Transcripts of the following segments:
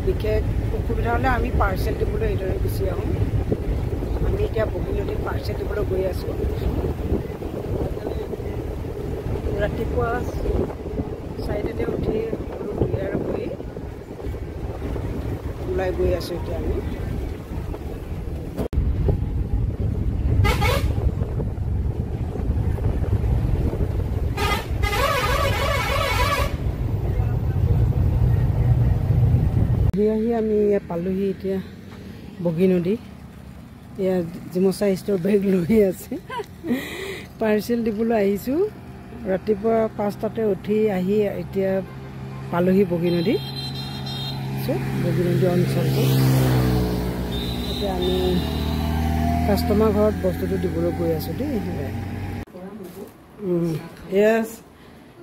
বিশেষ অসুবিধা হ'লে আমি পাৰ্চেল দিবলৈ এইদৰে গুচি আহোঁ। আমি এতিয়া বগীনদীত পাৰ্চেল দিবলৈ গৈ আছোঁ। ৰাতিপুৱা 4টাতে উঠি সকলো তৈয়াৰ কৰি ওলাই গৈ আছোঁ এতিয়া আমি। আহি আমি ইয়াত পালোহি এতিয়া বগীনদী। এয়া জিমচা ষ্ট'ৰ বেগ লৈ আছে, পাৰ্চেল দিবলৈ আহিছোঁ। ৰাতিপুৱা 5টাতে উঠি আহি এতিয়া পালোহি বগীনদী। বগীনদী অঞ্চলটো এতিয়া আমি কাষ্টমাৰ ঘৰত বস্তুটো দিবলৈ গৈ আছোঁ দেই। য়েছ,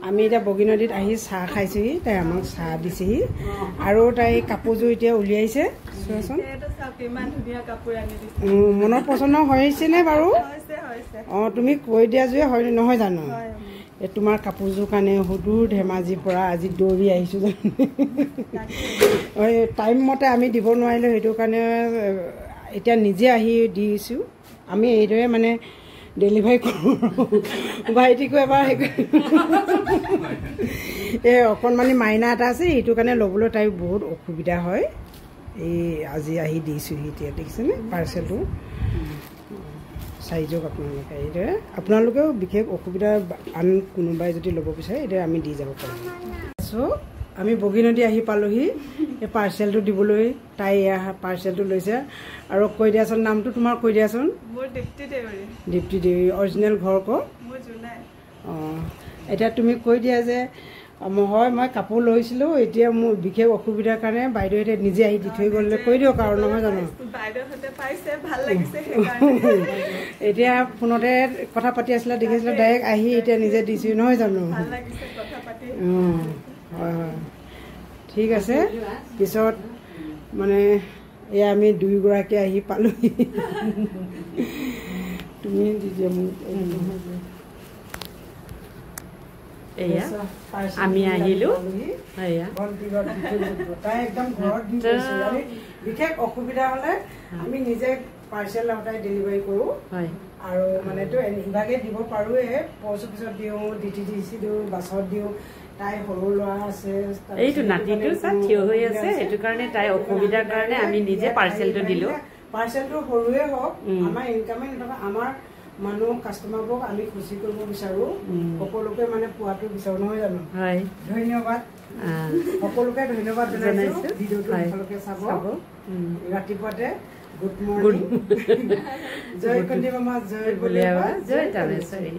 আমি এতিয়া বগীনদীত আহি চাহ খাইছোঁহি। তাই আমাক চাহ দিছেহি আৰু তাই কাপোৰযোৰ এতিয়া উলিয়াইছে। চোৱাচোন, মনৰ পচন্দ হৈছেনে বাৰু? অঁ, তুমি কৈ দিয়া যে হয় নহয় জানো? এই তোমাৰ কাপোৰযোৰ কাৰণে সুদূৰ ধেমাজিৰ পৰা আজি দৌৰি আহিছোঁ জানো। টাইম মতে আমি দিব নোৱাৰিলোঁ, সেইটো কাৰণে এতিয়া নিজে আহি দিছোঁ। আমি এইদৰে মানে ডেলিভাৰী কৰোঁ। ভাইটিকো এবাৰ এই অকণমানি মাইনা এটা আছে, সেইটো কাৰণে ল'বলৈ তাই বহুত অসুবিধা হয়। এই আজি আহি দিছোঁহি এতিয়া, দেখিছেনে পাৰ্চেলটো। চাইজক আপোনালোকে এইদৰে, আপোনালোকেও বিশেষ অসুবিধা আন কোনোবাই যদি ল'ব বিচাৰে এইদৰে আমি দি যাব পাৰিম। চ' আমি বগীনদী আহি পালোহি এই পাৰ্চেলটো দিবলৈ। তাই এয়া পাৰ্চেলটো লৈছে। আৰু কৈ দিয়াচোন নামটো তোমাৰ, কৈ দিয়াচোন। মোৰ দীপ্তি দেউৰী। দীপ্তি দেউৰী। অৰিজিনেল ঘৰ ক'ত? মোৰ জোনাই। অঁ, এতিয়া তুমি কৈ দিয়া যে হয় মই কাপোৰ লৈছিলোঁ, এতিয়া মোৰ বিশেষ অসুবিধাৰ কাৰণে বাইদেউহঁতে নিজে আহি দি থৈ গ'লে কৈ দিয়ক আৰু, নহয় জানো? বাইদেউহঁতে পাইছে, ভাল লাগিছে সেইকাৰণে। এতিয়া ফোনতে কথা পাতি আছিলে, দেখিছিলে, ডাইৰেক্ট আহি এতিয়া নিজে দিছোঁ, নহয় জানো? ভাল লাগিছে কথা পাতি। হয় হয়, ঠিক আছে। পিছত মানে এয়া আমি দুয়োগৰাকী আহি পালোহি। তুমি এয়া আমি আহিলোঁ। বিশেষ অসুবিধা হ'লে আমি নিজে পাৰ্চেল লগাই ডেলিভাৰী কৰোঁ। আৰু মানেতো ইভাগে দিব পাৰোঁৱে, পষ্ট অফিচত দিওঁ, DTDC দিওঁ, বাছত দিওঁ। তাই সৰু ল'ৰা আছে, এইটো নাতিটো থিয় হৈ আছে, সেইটো কাৰণে তাই অসুবিধাৰ কাৰণে আমি নিজে পাৰ্চেলটো দিলোঁ। পাৰ্চেলটো সৰুৱে হওক, আমাৰ ইনকামে নথকা আমাৰ মানুহ কাষ্টমাৰবোৰক আমি খুচি কৰিব বিচাৰোঁ। সকলোকে মানে পোৱাটো বিচাৰোঁ, নহয় জানো? হয়, ধন্যবাদ। সকলোকে ধন্যবাদ জনাইছোঁ। ভিডিঅ'টো সকলোকে চাব। ৰাতিপুৱাতে গুড মৰ্ণিং। জয় কন্দি মামা, জয় বলিয়াবা, জয় তামেশ্বৰী।